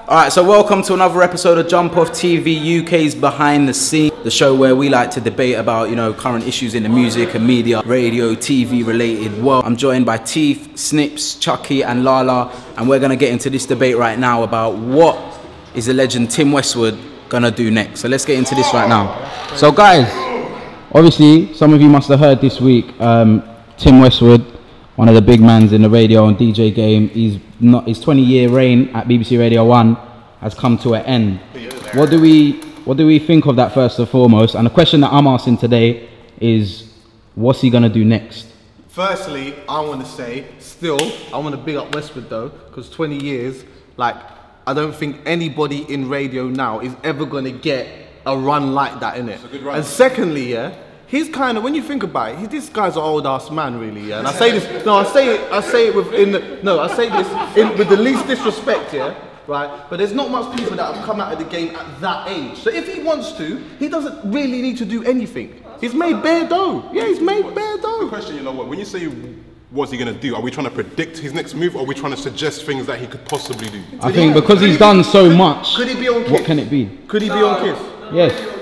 Alright, so welcome to another episode of Jump Off TV, UK's Behind the Scene, the show where we like to debate about, current issues in the music and media, radio, TV related world. I'm joined by Teeth, Snips, Chucky and Lala, and we're going to get into this debate right now about what is the legend Tim Westwood going to do next. So let's get into this right now. So guys, obviously some of you must have heard this week, Tim Westwood, one of the big mans in the radio and DJ game, his 20-year reign at BBC Radio 1 has come to an end. What do we think of that first and foremost? And the question that I'm asking today is, what's he gonna do next? Firstly, I want to say, I want to big up Westwood though, because 20 years, I don't think anybody in radio now is ever gonna get a run like that, innit? It's a good run. And secondly, yeah, he's kind of, when you think about it, this guy's an old ass man, really. Yeah? And I say this, I say it with the least disrespect, yeah, right? But there's not much people that have come out of the game at that age. So if he wants to, he doesn't really need to do anything. He's made bare dough. Yeah, he's made bare dough. The question, when you say what's he gonna do, are we trying to predict his next move, or are we trying to suggest things that he could possibly do? I think because he's done so much. Could he be on Kiss? What can it be? Could he be on Kiss? Yes.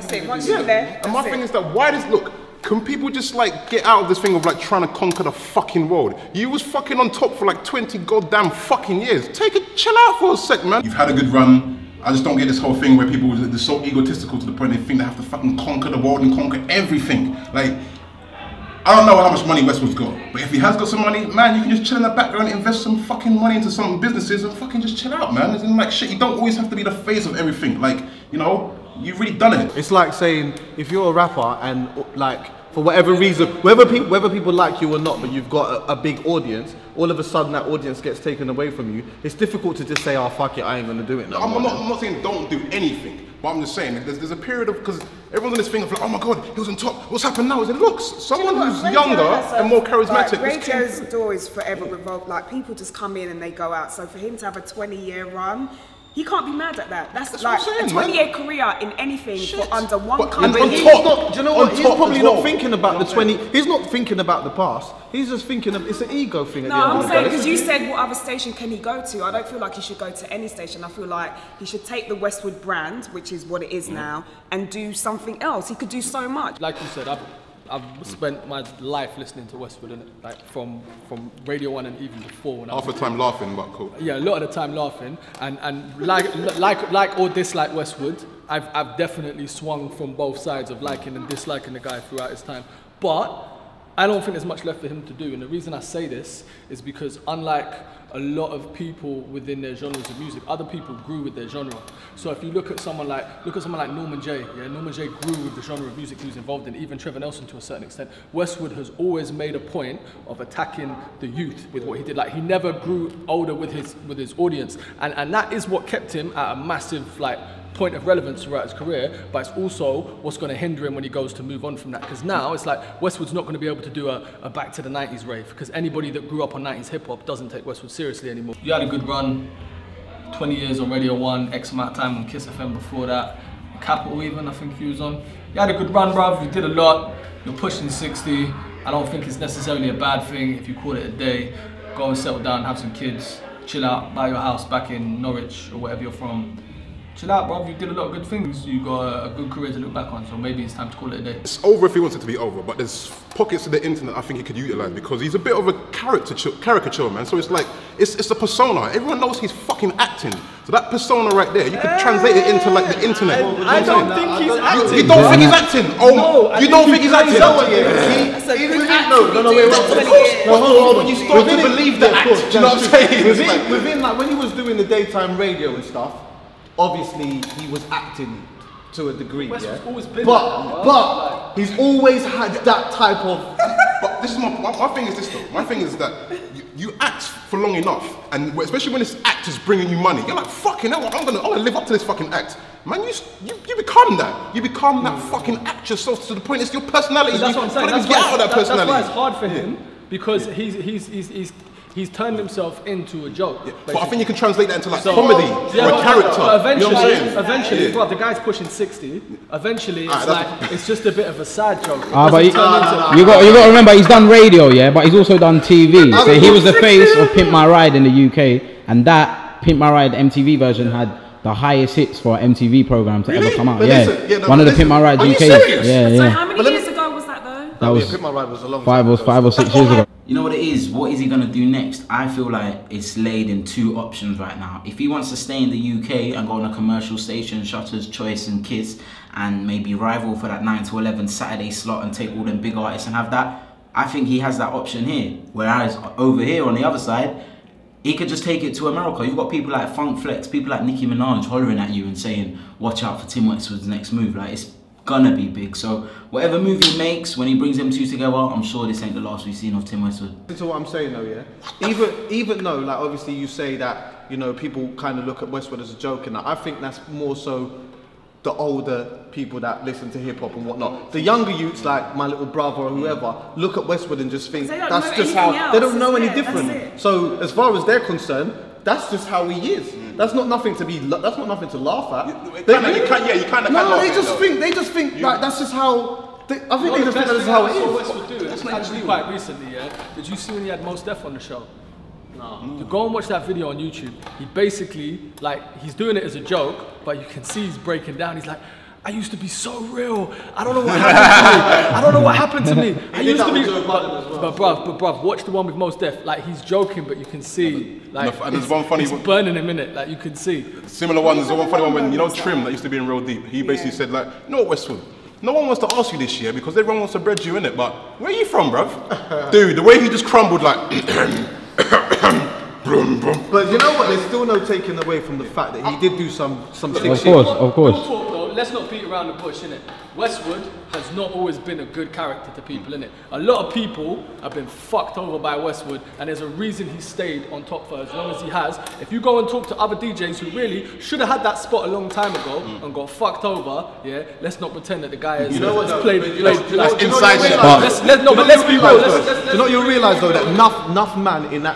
And my thing is that can people just get out of this thing of trying to conquer the fucking world? You was fucking on top for 20 goddamn fucking years. Chill out for a sec, man. You've had a good run. I just don't get this whole thing where people are so egotistical to the point they think they have to fucking conquer the world and conquer everything. I don't know how much money Westwood's got, but if he has got some money, man, you can just chill in the background and invest some fucking money into some businesses and fucking just chill out, man. It's shit, you don't always have to be the face of everything. You've really done it. It's like saying, if you're a rapper and for whatever reason, whether people like you or not, but you've got a big audience, all of a sudden that audience gets taken away from you. It's difficult to just say, oh fuck it, I ain't gonna do it now. I'm not saying don't do anything, but I'm just saying there's a period of, because everyone's on this thing of oh my god, he was on top, what's happened now? Is it looks? Someone who's younger and more charismatic. Radio's door is forever revolved. People just come in and they go out. So for him to have a 20-year run, he can't be mad at that. That's a 20-year career in anything for under one country. He's probably not thinking about the 20. He's not thinking about the past. He's just thinking of it's an ego thing. No, I'm saying because you said what other station can he go to? I don't feel like he should go to any station. I feel like he should take the Westwood brand, which is what it is now, and do something else. He could do so much. Like you said, I've spent my life listening to Westwood, innit? From Radio 1 and even before. Half the time laughing, but cool. Yeah, a lot of the time laughing, and like or dislike Westwood, I've definitely swung from both sides of liking and disliking the guy throughout his time. But I don't think there's much left for him to do, and the reason I say this is because unlike a lot of people within their genres of music, other people grew with their genre. So if you look at someone like Norman J, Norman J grew with the genre of music he was involved in, even Trevor Nelson to a certain extent. Westwood has always made a point of attacking the youth with what he did. He never grew older with his audience, and that is what kept him at a massive point of relevance throughout his career, but it's also what's going to hinder him when he goes to move on from that, because now it's Westwood's not going to be able to do a back to the 90s rave, because anybody that grew up on 90s hip-hop doesn't take Westwood seriously anymore. You had a good run, 20 years on Radio 1, X amount of time on Kiss FM before that, Capital even, I think you was on. You had a good run, bruv, you did a lot, you're pushing 60, I don't think it's necessarily a bad thing if you call it a day. Go and settle down, have some kids, chill out, buy your house back in Norwich or wherever you're from. Chill out, bro. You did a lot of good things. You got a good career to look back on, so maybe it's time to call it a day. It's over if he wants it to be over, but there's pockets of the internet I think he could utilize, because he's a bit of a caricature, man. So it's a persona. Everyone knows he's fucking acting. So that persona right there, you could translate it into the internet. I don't think he's acting. You don't think he's acting? Oh, no, you don't think he's acting? No, hold on. When you start to believe that, do you know what I'm saying? Within when he was doing the daytime radio and stuff, obviously he was acting to a degree, yeah. Always been but he's always had that type of. But this is my thing is this though. My thing is that you act for long enough, and especially when this act is bringing you money, you're like, fucking hell, I'm gonna live up to this fucking act. Man, you become that. You become that fucking actor, so to the point it's your personality. That's what I'm saying. Get out of that personality. That's why it's hard for him, because he's turned himself into a joke. Yeah. But I think you can translate that into comedy or a character. But eventually, yeah. Bro, the guy's pushing 60. Eventually, it's just a bit of a sad joke. But you got to remember, he's done radio, yeah, but he's also done TV. So he was the face of Pimp My Ride in the UK. And that Pimp My Ride MTV version had the highest hits for an MTV program to ever come out. But Yeah, listen, no, one of the listen, Pimp My Ride are you UK. serious? Yeah, So yeah. how many years ago was that though? That was Pimp My Ride was a long five time ago. or 6 years ago. You know what it is? What is he gonna do next? I feel like it's laid in two options right now. If he wants to stay in the UK and go on a commercial station, Shutter's Choice and Kiss, and maybe rival for that 9 to 11 Saturday slot and take all them big artists and have that, I think he has that option here. Whereas over here on the other side, he could just take it to America. You've got people like Funk Flex, people like Nicki Minaj hollering at you and saying, watch out for Tim Westwood's next move. Like, it's gonna be big. So whatever move he makes, when he brings them two together, I'm sure this ain't the last we've seen of Tim Westwood. Listen to what I'm saying though, yeah? Even though, like, obviously you say that, you know, people kind of look at Westwood as a joke and that, I think that's more so the older people that listen to hip hop and whatnot. The younger youths, like my little brother or whoever, look at Westwood and just think that's just how, they don't know any different. So as far as they're concerned, that's just how he is. That's not nothing to be. That's not nothing to laugh at. You kind of. No, they just think like that's just how. I think they just think that's how it is. Westwood do. It's actually quite recently. Yeah. Did you see when he had Mos Def on the show? No. To go and watch that video on YouTube. He basically he's doing it as a joke, but you can see he's breaking down. He's like, I used to be so real. I don't know what happened to me. I don't know what happened to me. I used to be. But bruv, watch the one with Mos Def. Like, he's joking, but you can see. Like, and there's one funny it's burning him in it. Like, you can see. Similar one. There's one funny one when, you know, Trim that used to be in Real Deep. He basically said, like, you know what, Westwood, no one wants to ask you this year because everyone wants to bread you in it. But where are you from, bruv? Dude, the way he just crumbled, like. But you know what? There's still no taking away from the fact that he did do some sick shit. Of course. Real talk, though, let's not beat around the bush, innit? Westwood has not always been a good character to people, innit? A lot of people have been fucked over by Westwood, and there's a reason he stayed on top for as long as he has. If you go and talk to other DJs who really should have had that spot a long time ago and got fucked over, yeah, let's not pretend that the guy has played inside shit. Let's be real. Do you know what you realise though, that enough man in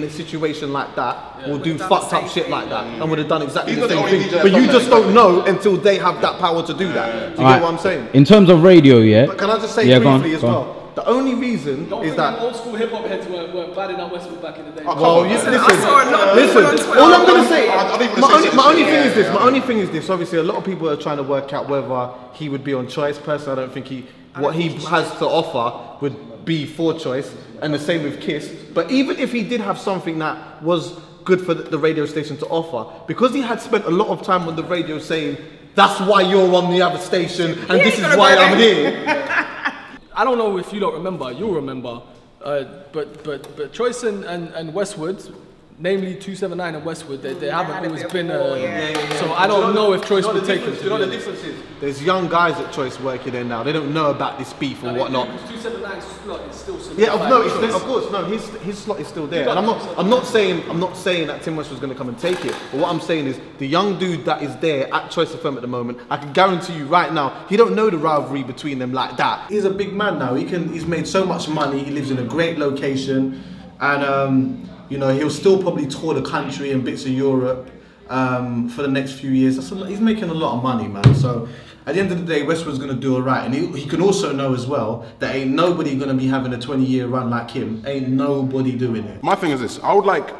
a situation like that will do fucked up shit like that and would have done exactly the same thing. But you just don't know until they have that power to do that. Do you get what I'm saying? In terms of radio, yeah. But can I just say briefly as well? The only reason is that old school hip hop heads weren't batting out Westwood back in the day. well, listen. All I'm gonna say, my only thing is this. Obviously, a lot of people are trying to work out whether he would be on Choice. Personally, I don't think what he has to offer would be for Choice, and the same with Kiss. But even if he did have something that was good for the radio station to offer, because he had spent a lot of time on the radio saying, that's why you're on the other station, and this is why I'm here. I don't know if you don't remember, you'll remember, but Choice and Westwood, namely 279 and Westwood, they haven't always been. So I don't know if Choice would take him. Do you know the difference is? There's young guys at Choice working there now. They don't know about this beef or whatnot. 279's slot is still. Of course, no. His slot is still there, and I'm not saying that Tim Westwood's going to come and take it. But what I'm saying is the young dude that is there at Choice FM at the moment, I can guarantee you right now, he don't know the rivalry between them like that. He's a big man now. He's made so much money. He lives in a great location, and you know, he'll still probably tour the country and bits of Europe for the next few years. He's making a lot of money, man. So at the end of the day, Westwood's going to do all right. And he can also know as well that ain't nobody going to be having a 20-year run like him. Ain't nobody doing it. My thing is this. I would like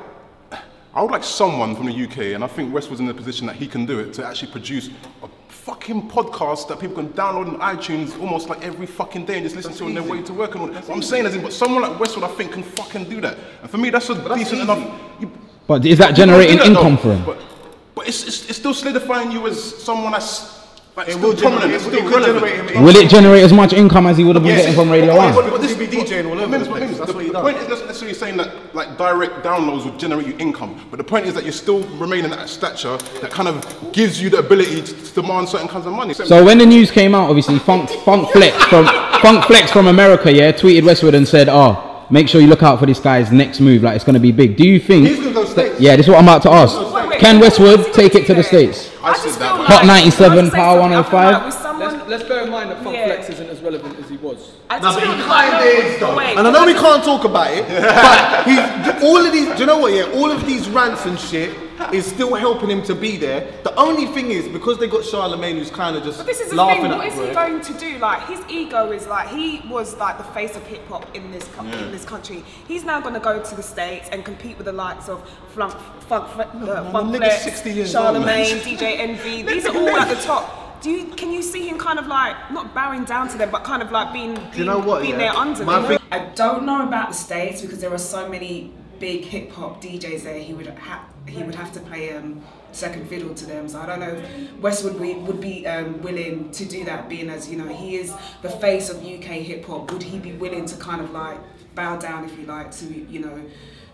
someone from the UK, and I think Westwood's in the position that he can do it, to actually produce a fucking podcast that people can download on iTunes almost like every fucking day and just listen to on their way to work and all that. What I'm saying is, but someone like Westwood, I think, can fucking do that. And for me, that's decent enough. But is that generating income for him? But it's still solidifying you as someone that's like, It will generate As much income as he would have been getting from Radio 1? But this be DJing all over the place. That's what he The does. point is not necessarily saying that like direct downloads would generate you income, but the point is that you're still remaining at a stature that kind of gives you the ability to demand certain kinds of money. So when the news came out, obviously Funk Flex from America, yeah, tweeted Westwood and said, "Oh, make sure you look out for this guy's next move. Like, it's going to be big." Do you think? He's going to go States. Yeah, this is what I'm about to ask. Can Westwood take it to the States? I said that. Hot 97, Power 105. Let's bear in mind that Funk Flex isn't as relevant as he was. No, but he kind of is though. And I know we can't talk about it, but all of these, do you know what, yeah, all of these rants and shit, is still helping him to be there. The only thing is, because they got Charlemagne who's kind of just but this is the laughing thing, at what is he going to do? Like, his ego is like, he was like the face of hip hop in this country. He's now going to go to the States and compete with the likes of Funk Flex, Charlemagne, DJ Envy. These are all at the top. Can you see him kind of like, not bowing down to them, but kind of like being there under them? I don't know about the States because there are so many big hip hop DJs there. He would have to play second fiddle to them. So I don't know if Westwood would be willing to do that, being as, you know, he is the face of UK hip hop. Would he be willing to kind of like bow down, if you like, to, you know,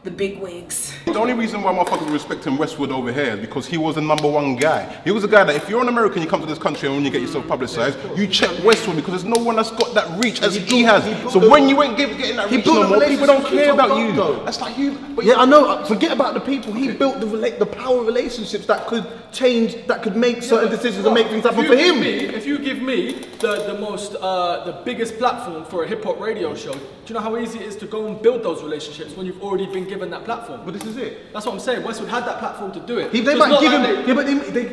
the big wigs? The only reason why motherfuckers respect Tim Westwood over here is because he was the #1 guy. He was a guy that if you're an American, you come to this country and when you get yourself publicised, you check Westwood because there's no one that's got that reach as he has. So when you ain't getting that reach no more, people don't care about you. That's like you. Yeah, I know. Forget about the people. He built the power relationships that could change, that could make certain decisions and make things happen for him. If you give me the biggest platform for a hip hop radio show, do you know how easy it is to go and build those relationships when you've already been given that platform? But this is it. That's what I'm saying. Westwood had that platform to do it. They might give him. Yeah, but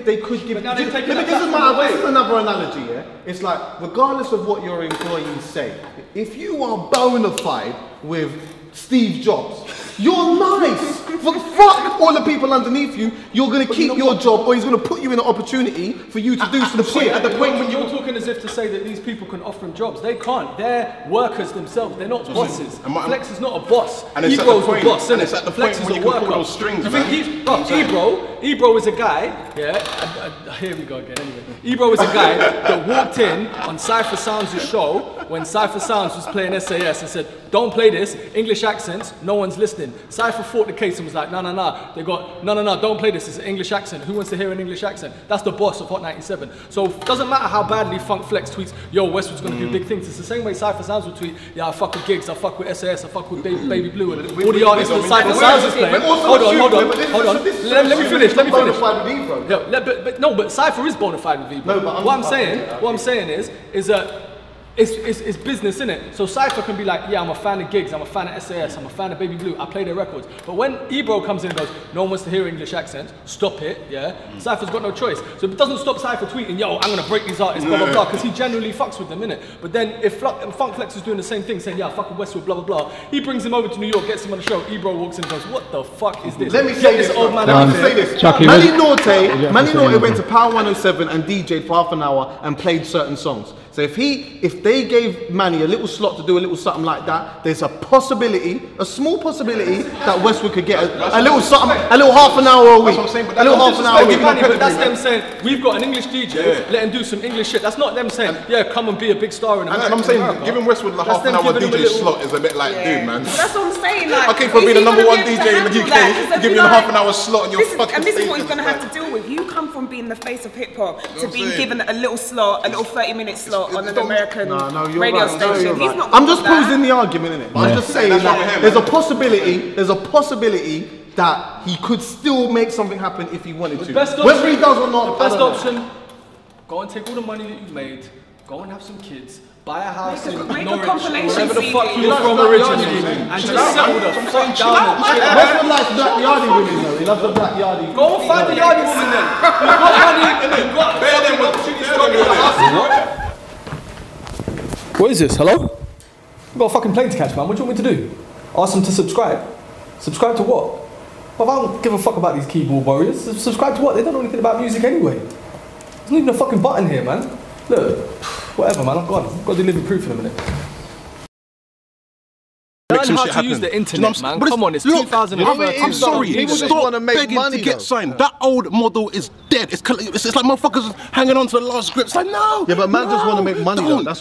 they could give. But This is another analogy. Yeah, it's like regardless of what your employees say, if you are bona fide with Steve Jobs, you're nice. Fuck all the people underneath you. You're gonna keep your job, or he's gonna put you in an opportunity for you to do some shit. At the point when you're talking as if to say that these people can offer him jobs, they can't. They're workers themselves. They're not bosses. Flex is not a boss. Ebro's a boss, isn't it? Flex is a worker. Those strings, you think Ebro is a guy? Yeah. Here we go again. Anyway, Ebro is a guy that walked in on Cypher Sounds' show when Cypher Sounds was playing SAS and said, "Don't play this English accents. No one's listening." Cypher fought the case and was like, "No. They got no. Don't play this. It's an English accent. Who wants to hear an English accent?" That's the boss of Hot 97. So it doesn't matter how badly Funk Flex tweets, "Yo, Westwood's gonna do big things." It's the same way Cypher Sounds will tweet, "Yeah, I fuck with gigs. I fuck with SAS. I fuck with Baby Blue." And all the artists that Cypher Sounds is playing. Hold on. Let me finish. But Cypher is bona fide with Ebro. What I'm saying is that it's business, innit? So Cypher can be like, "Yeah, I'm a fan of gigs, I'm a fan of SAS, I'm a fan of Baby Blue, I play their records." But when Ebro comes in and goes, "No one wants to hear English accents, stop it," yeah? Cypher's got no choice. So it doesn't stop Cypher tweeting, "Yo, I'm gonna break these artists, blah, blah, blah," because he genuinely fucks with them, innit? But then if Funk Flex is doing the same thing, saying, "Yeah, fuck with Westwood, blah, blah, blah," he brings him over to New York, gets him on the show, Ebro walks in and goes, "What the fuck is this?" Let me say this, old man. Manny Norte went to Power 107 and DJ'd for half an hour and played certain songs. So if they gave Manny a little slot to do a little something like that, there's a possibility, a small possibility, that Westwood could get a little something, a little half an hour a week. That's what I'm saying, but a little half an hour a week. But that's them saying, "We've got an English DJ, let him do some English shit." That's not them saying, "Yeah, come and be a big star in America." And I'm saying, giving Westwood the half an hour DJ slot is a bit like, dude, man. That's what I'm saying. Like, okay, for being the #1 DJ in the UK, give you a half an hour slot and you're fucking. And this is what he's gonna have to deal with. You come from being the face of hip hop to being given a little slot, a little 30-minute slot on an American radio station. He's not. I'm just posing the argument, innit? I'm just saying that there's a possibility that he could still make something happen if he wanted to. Whether he does or not, the best option, go and take all the money that you've made, go and have some kids, buy a house in Norwich, wherever the fuck you're from originally, and just settle the fuck down. Westwood likes black yardie women though. He loves the black yardie. Go and find the yardie woman then. You've got money, you've got fucking opportunities to go to the house. What is this? Hello? I've got a fucking plane to catch, man. What do you want me to do? Ask them to subscribe. Subscribe to what? Well, I don't give a fuck about these keyboard warriors. Subscribe to what? They don't know anything about music anyway. There's not even a fucking button here, man. Look, whatever, man. I've got to do living proof in a minute. Learn how to use the internet, man. Come on, it's 2013. I'm sorry, stop begging to get signed. That old model is dead. It's like motherfuckers hanging on to the last script. It's like, no. Yeah, but man just want to make money though. That's